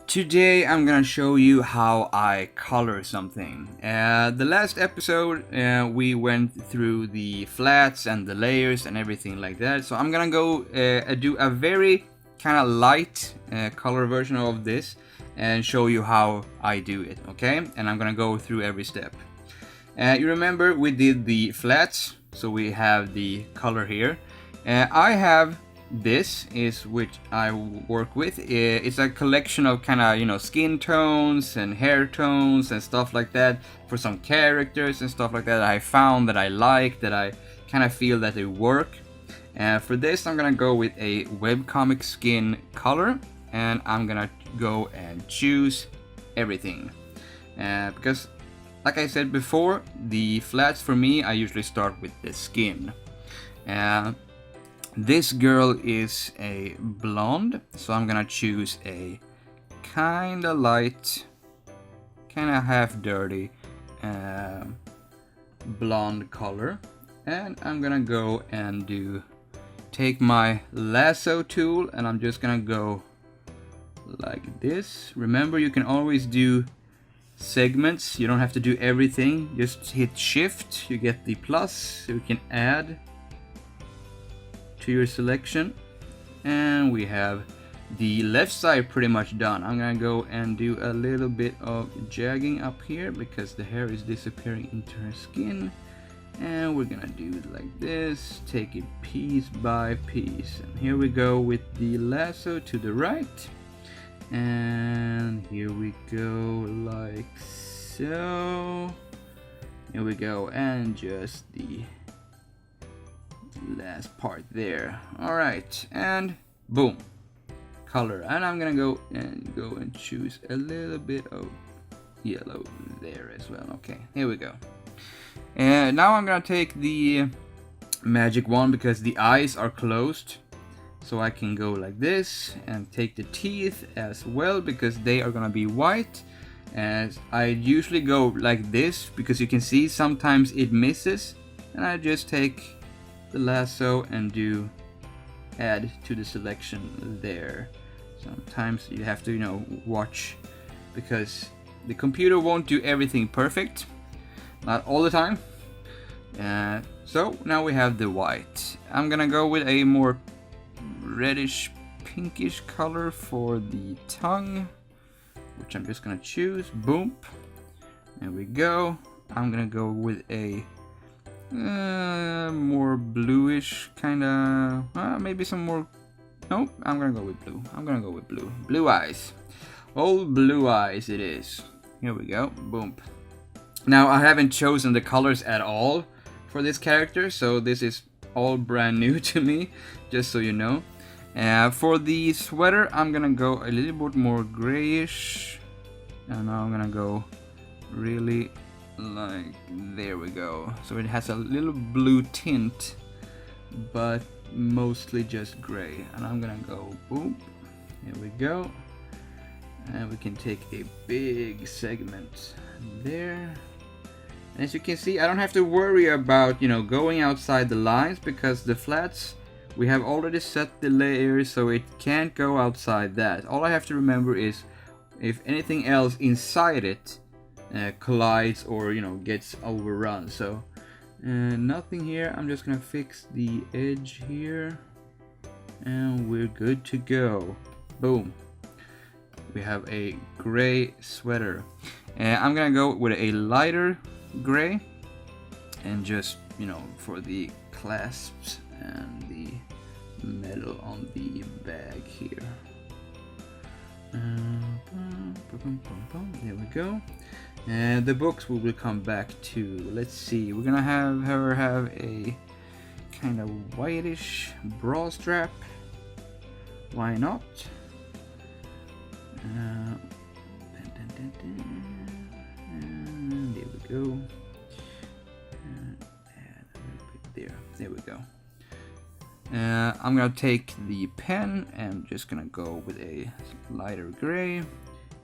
Today I'm gonna show you how I color something. The last episode we went through the flats and the layers and everything like that. So I'm gonna go do a very kind of light color version of this and show you how I do it, okay? And I'm gonna go through every step. You remember we did the flats, so we have the color here. I have this is which I work with. It's a collection of kind of skin tones and hair tones and stuff like that for some characters and stuff like that I found that I like, that I kind of feel that they work. For this I'm gonna go with a webcomic skin color, and I'm gonna go and choose everything because like I said before, the flats for me, I usually start with the skin. This girl is a blonde, so I'm gonna choose a kinda light, kinda half dirty blonde color. And I'm gonna go and take my lasso tool, and I'm just gonna go like this. Remember, you can always do segments, you don't have to do everything, just hit shift, you get the plus, so you can add to your selection. And we have the left side pretty much done. I'm gonna go and do a little bit of jagging up here because the hair is disappearing into her skin, and we're gonna do it like this, take it piece by piece. And here we go with the lasso to the right, and here we go like so. Here we go, and just the last part there. Alright, and boom, color. And I'm gonna go and choose a little bit of yellow there as well. Okay, here we go. And now I'm gonna take the magic wand because the eyes are closed, so I can go like this and take the teeth as well because they are gonna be white. And I usually go like this because you can see sometimes it misses, and I just take the lasso and add to the selection there. Sometimes you have to watch because the computer won't do everything perfect, not all the time. So now we have the white. I'm gonna go with a more reddish pinkish color for the tongue, which I'm just gonna choose. Boom, there we go. I'm gonna go with a more bluish kind of, maybe some more. Nope, I'm gonna go with blue. I'm gonna go with blue. Blue eyes. Old blue eyes it is. Here we go. Boom. Now I haven't chosen the colors at all for this character, so this is all brand new to me, just so you know. For the sweater, I'm gonna go a little bit more grayish, and now I'm gonna go really like there we go. So it has a little blue tint, but mostly just gray. And I'm gonna go boom. Here we go. And we can take a big segment there. And as you can see, I don't have to worry about going outside the lines because the flats, we have already set the layers, so it can't go outside that. All I have to remember is if anything else inside it collides or gets overrun. So nothing here. I'm just gonna fix the edge here, and we're good to go. Boom. We have a gray sweater. I'm gonna go with a lighter gray, and just for the clasps and the metal on the bag here. There we go. And the books we will come back to. Let's see, we're gonna have her have a kind of whitish bra strap. Why not? And there we go. And add a little bit there. There we go. I'm gonna take the pen and just gonna go with a lighter gray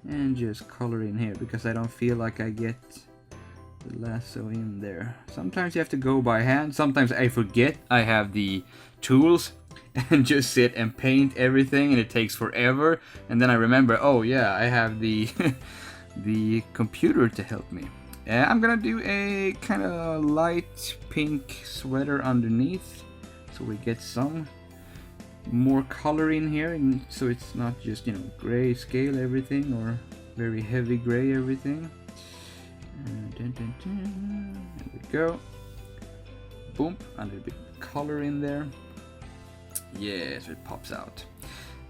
and just color in here because I don't feel like I get the lasso in there. Sometimes you have to go by hand, sometimes I forget I have the tools and just sit and paint everything, and it takes forever. And then I remember, oh yeah, I have the the computer to help me. I'm gonna do a kind of light pink sweater underneath, so we get some more color in here, and so it's not just, you know, gray scale everything or very heavy gray everything. There we go. Boom, a little bit of color in there. Yes, it pops out.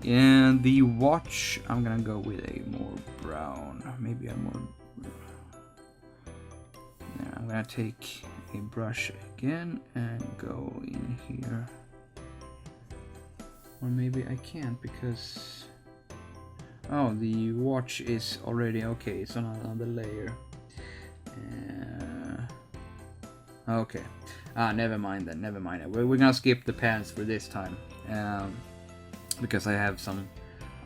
And the watch, I'm gonna go with a more brown, maybe a more. Now I'm gonna take a brush again and go in here. Or maybe I can't because, oh, the watch is already okay. It's on another layer. Okay. Never mind then. Never mind. We're gonna skip the pants for this time, because I have some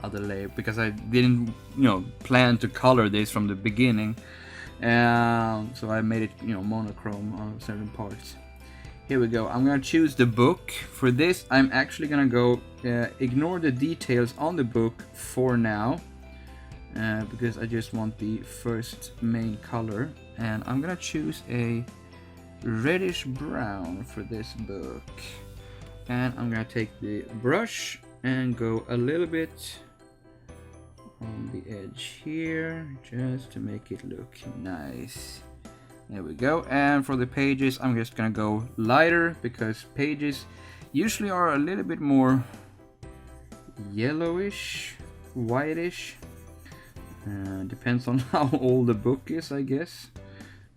other layer. Because I didn't, you know, plan to color this from the beginning, so I made it, you know, monochrome on certain parts. Here we go. I'm gonna choose the book. For this, I'm actually gonna go ignore the details on the book for now, because I just want the first main color, and I'm gonna choose a reddish brown for this book. And I'm gonna take the brush and go a little bit on the edge here, just to make it look nice. There we go. And for the pages, I'm just gonna go lighter, because pages usually are a little bit more yellowish, whitish. Depends on how old the book is, I guess.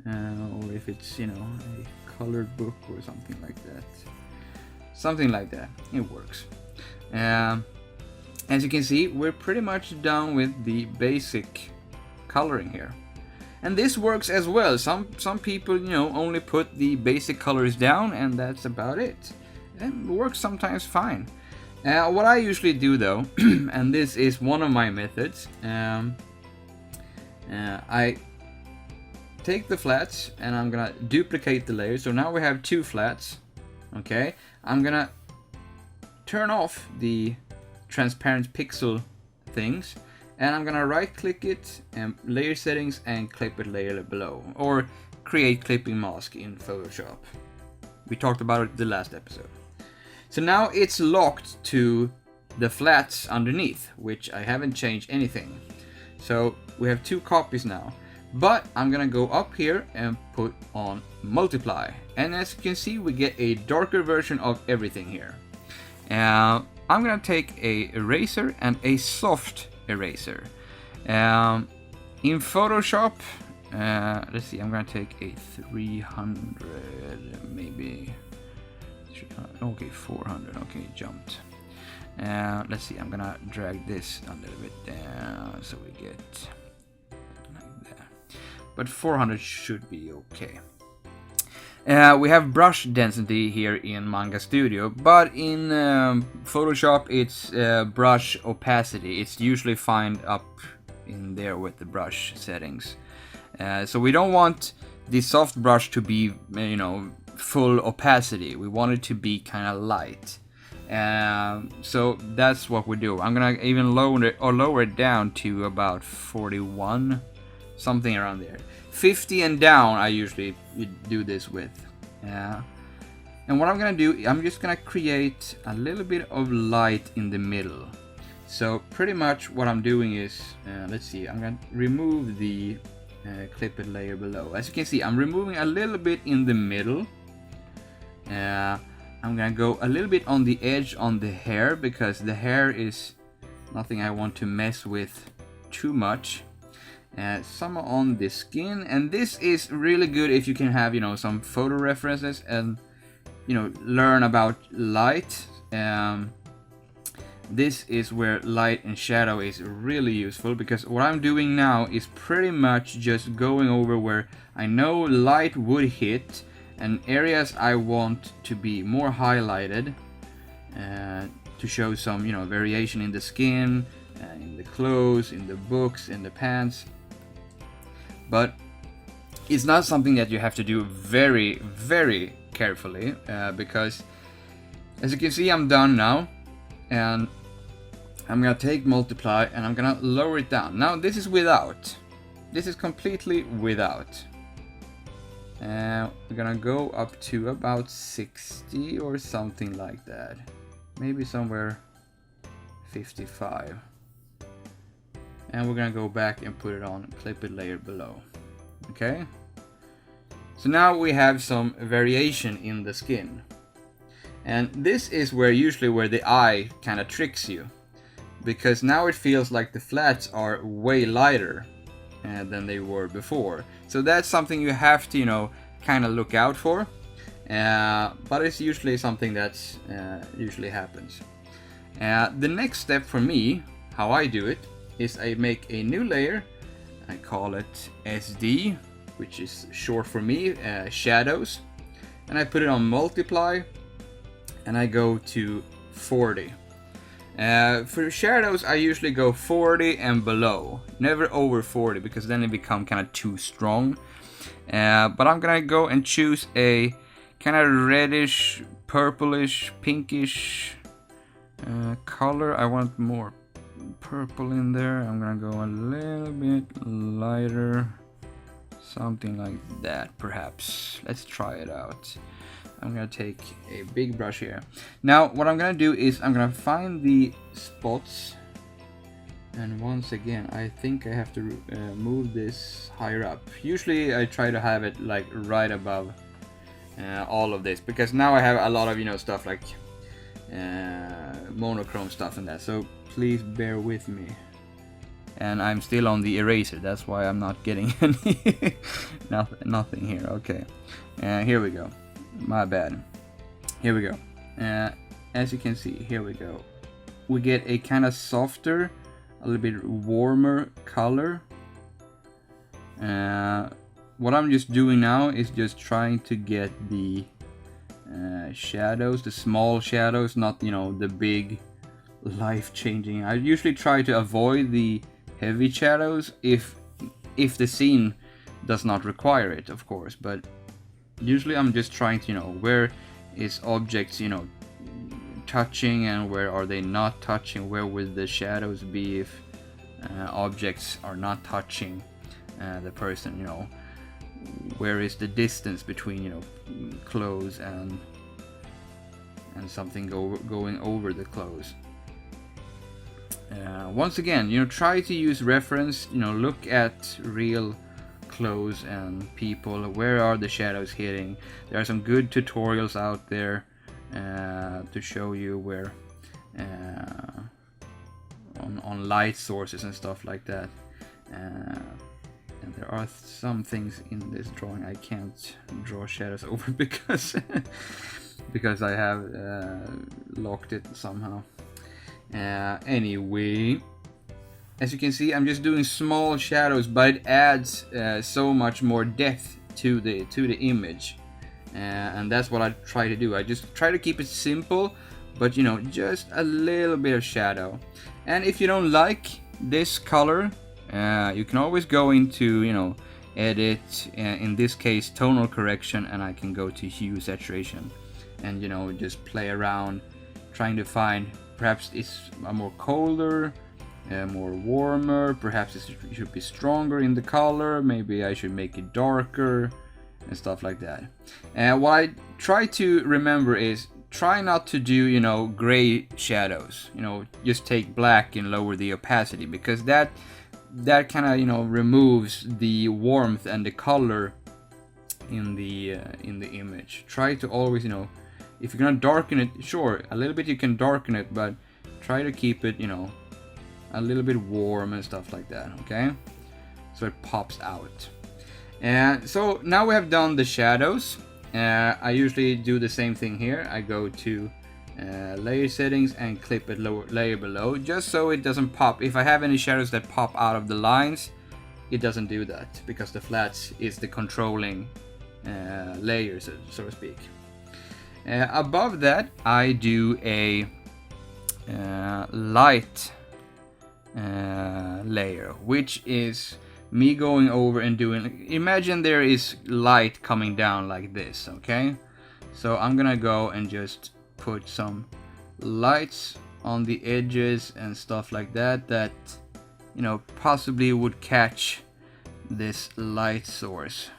Or if it's, you know, a colored book or something like that. Something like that. It works. As you can see, we're pretty much done with the basic coloring here. And this works as well. Some people, you know, only put the basic colors down and that's about it. And it works sometimes fine. What I usually do though, and this is one of my methods, I take the flats and I'm gonna duplicate the layer. So now we have two flats. Okay, I'm gonna turn off the transparent pixel things, and I'm gonna right click it and layer settings and clip it layer below, or create clipping mask in Photoshop. We talked about it the last episode. So now it's locked to the flats underneath, which I haven't changed anything. So we have two copies now. But I'm gonna go up here and put on multiply, and as you can see, we get a darker version of everything here. I'm gonna take a eraser and a soft eraser. In Photoshop, let's see, I'm gonna take a 300, maybe 300, okay, 400, okay, jumped. Let's see, I'm gonna drag this a little bit down so we get like that. But 400 should be okay. We have brush density here in Manga Studio, but in Photoshop it's brush opacity. It's usually found up in there with the brush settings. So we don't want the soft brush to be, you know, full opacity. We want it to be kind of light. So that's what we do. I'm gonna even lower it down to about 41, something around there. 50 and down I usually do this with. And what I'm gonna do, I'm just gonna create a little bit of light in the middle. So pretty much what I'm doing is, let's see, I'm gonna remove the clip it layer below. As you can see, I'm removing a little bit in the middle. I'm gonna go a little bit on the edge on the hair, because the hair is nothing I want to mess with too much. Some on the skin, and this is really good if you can have, you know, some photo references and, you know, learn about light. This is where light and shadow is really useful, because what I'm doing now is pretty much just going over where I know light would hit and areas I want to be more highlighted, to show some, you know, variation in the skin, in the clothes, in the books, in the pants. But it's not something that you have to do very, very carefully, because As you can see, I'm done now, and I'm gonna take multiply and I'm gonna lower it down. Now this is without. This is completely without. We're gonna go up to about 60 or something like that. Maybe somewhere 55. And we're gonna go back and put it on clip it layer below. Okay? So now we have some variation in the skin. And this is where usually where the eye kind of tricks you. Because now it feels like the flats are way lighter than they were before. So that's something you have to, you know, kind of look out for. But it's usually something that's usually happens. The next step for me, how I do it, is I make a new layer. I call it SD, which is short for me, shadows. And I put it on multiply, and I go to 40. For shadows, I usually go 40 and below, never over 40, because then it becomes kind of too strong. But I'm gonna go and choose a kind of reddish, purplish, pinkish color. I want more purple in there. I'm gonna go a little bit lighter, something like that, perhaps. Let's try it out. I'm gonna take a big brush here. Now what I'm gonna do is I'm gonna find the spots, and once again I think I have to move this higher up. Usually I try to have it like right above all of this, because now I have a lot of, you know, stuff like monochrome stuff in that, so please bear with me. And I'm still on the eraser, that's why I'm not getting any nothing here. Okay, here we go. My bad. Here we go. As you can see, here we go. We get a kind of softer, a little bit warmer color. What I'm just doing now is just trying to get the shadows, the small shadows, not, you know, the big life-changing. I usually try to avoid the heavy shadows if the scene does not require it, of course, but usually I'm just trying to, you know, where is objects, you know, touching and where are they not touching, where would the shadows be if objects are not touching the person, you know, where is the distance between, you know, clothes and something going over the clothes. Once again, you know, try to use reference, you know, look at real clothes and people, where are the shadows hitting. There are some good tutorials out there to show you where on light sources and stuff like that, and there are some things in this drawing I can't draw shadows over because I have locked it somehow. Anyway, as you can see, I'm just doing small shadows, but it adds so much more depth to the image, and that's what I try to do. I just try to keep it simple, but, you know, just a little bit of shadow. And if you don't like this color, you can always go into, you know, edit, in this case tonal correction, and I can go to hue saturation and, you know, just play around trying to find, perhaps it's a more colder, more warmer, perhaps it should be stronger in the color, maybe I should make it darker and stuff like that. And what I try to remember is try not to do, you know, gray shadows, you know, just take black and lower the opacity, because that kind of, you know, removes the warmth and the color in the image. Try to always, you know, if you're gonna darken it, sure, a little bit you can darken it, but try to keep it, you know, a little bit warm and stuff like that, okay? So it pops out. And so now we have done the shadows. I usually do the same thing here. I go to layer settings and clip it layer below, just so it doesn't pop. If I have any shadows that pop out of the lines, it doesn't do that, because the flats is the controlling layer, so to speak. Above that, I do a light layer, which is me going over and doing, imagine there is light coming down like this, okay? So I'm gonna go and just put some lights on the edges and stuff like that, that, you know, possibly would catch this light source,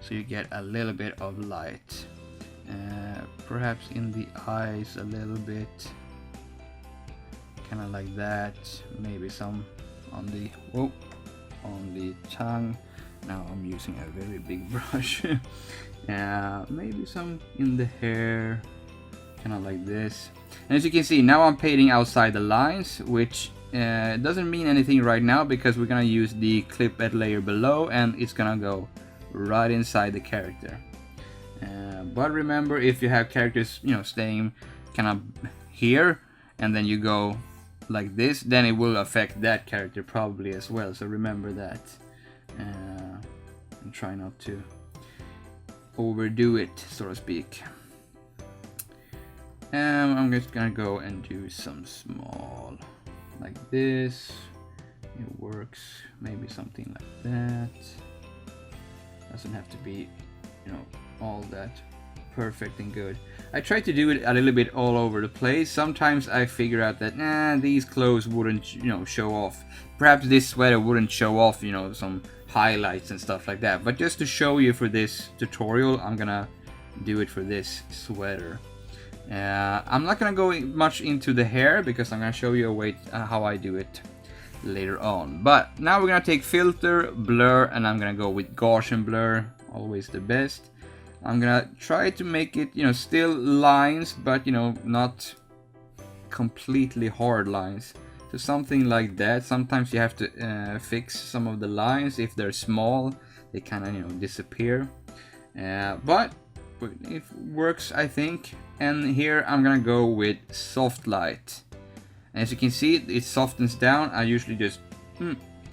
so you get a little bit of light, perhaps in the eyes a little bit, kind of like that, maybe some on the tongue. Now I'm using a very big brush. Maybe some in the hair, kind of like this. And as you can see, now I'm painting outside the lines, which doesn't mean anything right now because we're gonna use the clip at layer below, and it's gonna go right inside the character. But remember, if you have characters, you know, staying kind of here, and then you go like this, then it will affect that character probably as well. So remember that, and try not to overdo it, so to speak. I'm just gonna go and do some small, like this. It works. Maybe something like that. Doesn't have to be, you know, all that perfect and good. I try to do it a little bit all over the place. Sometimes I figure out that these clothes wouldn't, you know, show off. Perhaps this sweater wouldn't show off, you know, some highlights and stuff like that. But just to show you for this tutorial, I'm gonna do it for this sweater. I'm not gonna go much into the hair because I'm gonna show you a way how I do it later on. But now we're gonna take filter, blur, and I'm gonna go with Gaussian blur, always the best. I'm gonna try to make it, you know, still lines, but, you know, not completely hard lines. So something like that. Sometimes you have to fix some of the lines. If they're small, they kind of, you know, disappear. But it works, I think. And here I'm gonna go with soft light. And as you can see, it softens down. I usually just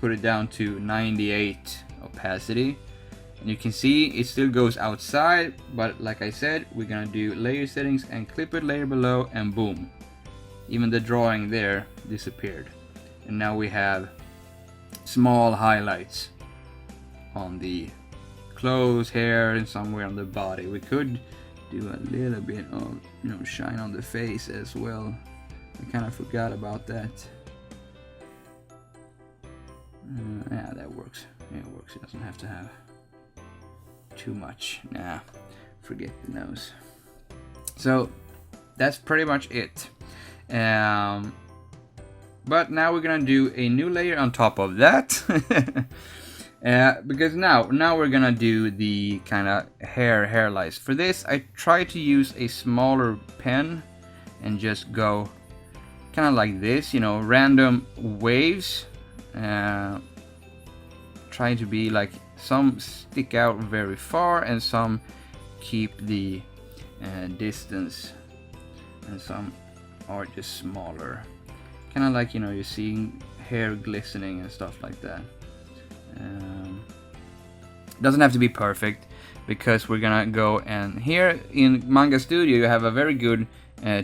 put it down to 98 opacity. And you can see it still goes outside, but like I said, we're gonna do layer settings and clip it layer below, and boom. Even the drawing there disappeared. And now we have small highlights on the clothes, hair, and somewhere on the body. We could do a little bit of, you know, shine on the face as well. I kind of forgot about that. Yeah, that works. Yeah, it works. It doesn't have to have too much. Nah, forget the nose. So that's pretty much it. But now we're gonna do a new layer on top of that. Because now we're gonna do the kind of hair lights. For this, I try to use a smaller pen and just go kind of like this, you know, random waves. Trying to be like, some stick out very far and some keep the distance, and some are just smaller. Kind of like, you know, you're seeing hair glistening and stuff like that. Doesn't have to be perfect because we're gonna go, and here in Manga Studio you have a very good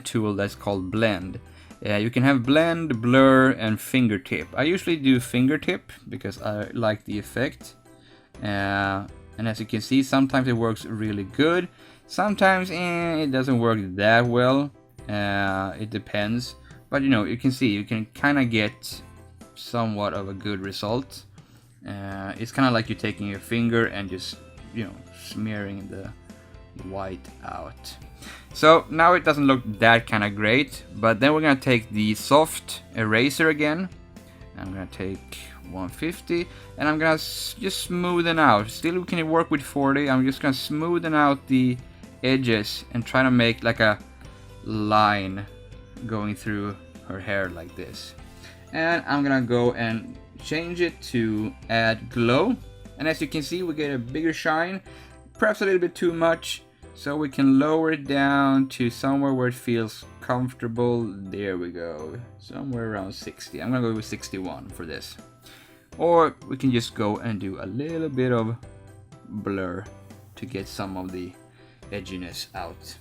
tool that's called blend. You can have blend, blur, and fingertip. I usually do fingertip because I like the effect. And as you can see, sometimes it works really good. Sometimes it doesn't work that well. It depends. But, you know, you can see, you can kind of get somewhat of a good result. It's kind of like you're taking your finger and just, you know, smearing the white out. So now it doesn't look that kind of great, but then we're gonna take the soft eraser again. I'm gonna take 150 and I'm gonna just smoothen out. Still we can work with 40. I'm just gonna smoothen out the edges and try to make like a line going through her hair like this. And I'm gonna go and change it to add glow, and as you can see we get a bigger shine, perhaps a little bit too much, so we can lower it down to somewhere where it feels comfortable. There we go, somewhere around 60. I'm gonna go with 61 for this, or we can just go and do a little bit of blur to get some of the edginess out.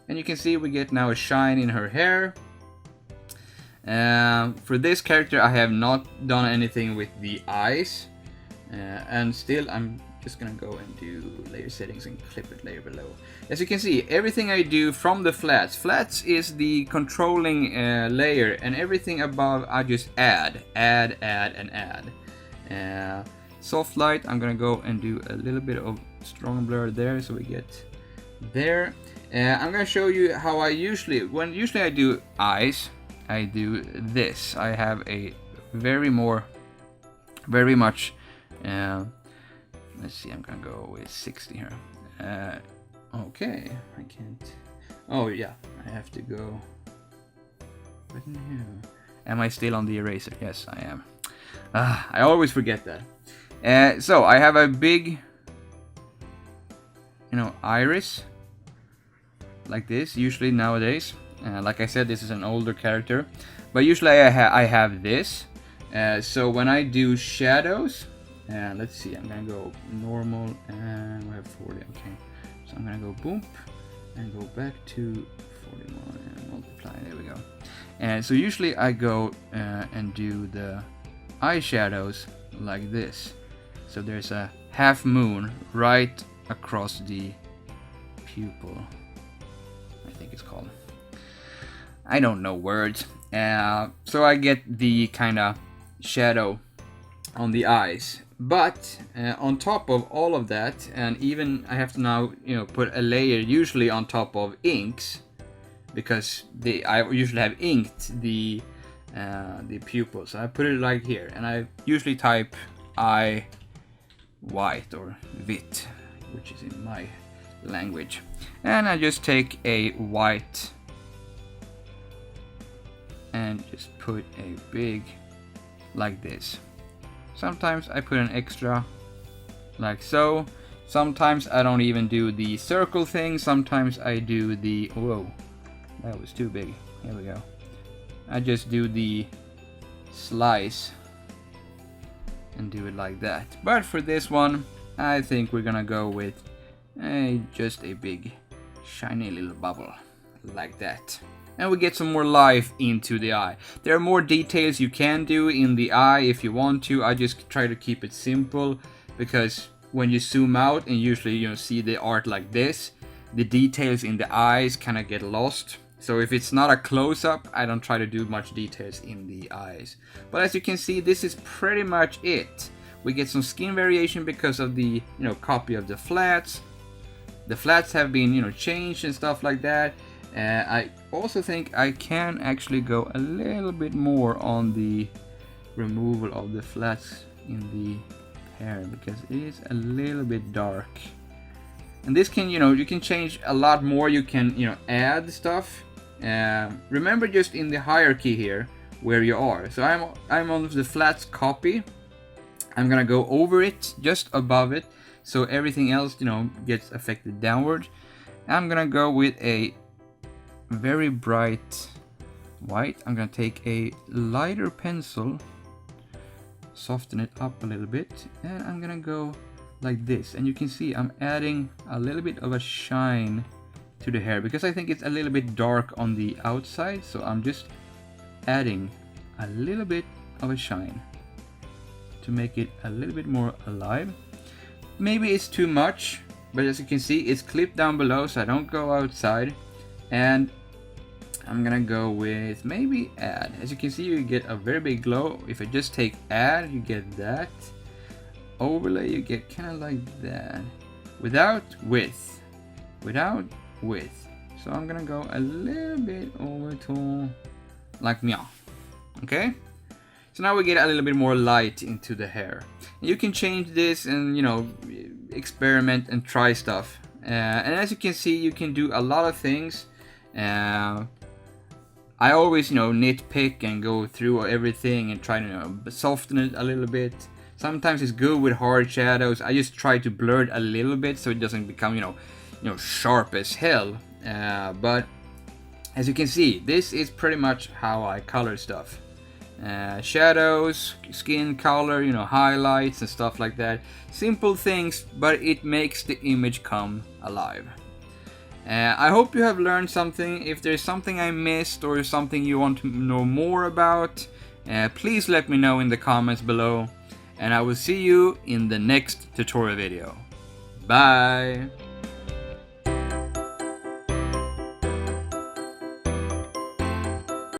And you can see we get now a shine in her hair. For this character I have not done anything with the eyes, and still I'm just gonna go and do layer settings and clip it layer below. As you can see, everything I do from the flats. Flats is the controlling layer, and everything above I just add, and add. Soft light, I'm gonna go and do a little bit of strong blur there, so we get there. I'm gonna show you how I usually I do eyes. I do this. I have a very much. Let's see. I'm gonna go with 60 here. Okay, I can't. Oh yeah, I have to go. Right in here. Am I still on the eraser? Yes, I am. I always forget that. So I have a big, iris like this. Usually nowadays, like I said, this is an older character, but usually I have this. So when I do shadows, let's see, I'm gonna go normal and we have 40. Okay, so I'm gonna go boom and go back to 41 and multiply. There we go. And so usually I go and do the eyeshadows like this. So there's a half moon right across the pupil, I think it's called. I don't know words. So I get the kind of shadow on the eyes. But on top of all of that, and even I have to now put a layer usually on top of inks, because I usually have inked the pupil. So I put it like here, and I usually type I white or vit, which is in my language, and I just take a white and just put a big like this. Sometimes I put an extra like so. Sometimes I don't even do the circle thing. Sometimes I do the, whoa, that was too big. Here we go. I just do the slice and do it like that. But for this one, I think we're gonna go with just a big shiny little bubble like that. And we get some more life into the eye. There are more details you can do in the eye if you want to. I just try to keep it simple, because when you zoom out and usually see the art like this, the details in the eyes kind of get lost. So if it's not a close-up, I don't try to do much details in the eyes. But as you can see, this is pretty much it. We get some skin variation because of the copy of the flats. The flats have been changed and stuff like that. I also think I can actually go a little bit more on the removal of the flats in the hair, because it is a little bit dark. And this can you can change a lot more. You can add stuff. Remember just in the hierarchy here where you are. So I'm on the flats copy. I'm gonna go over it, just above it, so everything else gets affected downward. I'm gonna go with a very bright white. I'm gonna take a lighter pencil, soften it up a little bit, and I'm gonna go like this. And you can see I'm adding a little bit of a shine to the hair, because I think it's a little bit dark on the outside. So I'm just adding a little bit of a shine to make it a little bit more alive. Maybe it's too much, but as you can see, it's clipped down below, so I don't go outside. And I'm gonna go with maybe add. As you can see, you get a very big glow. If I just take add, you get that. Overlay, you get kind of like that. Without width. Without width. So I'm gonna go a little bit over to like meow. Okay? So now we get a little bit more light into the hair. You can change this and experiment and try stuff. And as you can see, you can do a lot of things. I always nitpick and go through everything and try to soften it a little bit. Sometimes it's good with hard shadows. I just try to blur it a little bit so it doesn't become sharp as hell. But as you can see, this is pretty much how I color stuff. Shadows, skin color, highlights and stuff like that. Simple things, but it makes the image come alive. I hope you have learned something. If there's something I missed or something you want to know more about, please let me know in the comments below. and I will see you in the next tutorial video. Bye!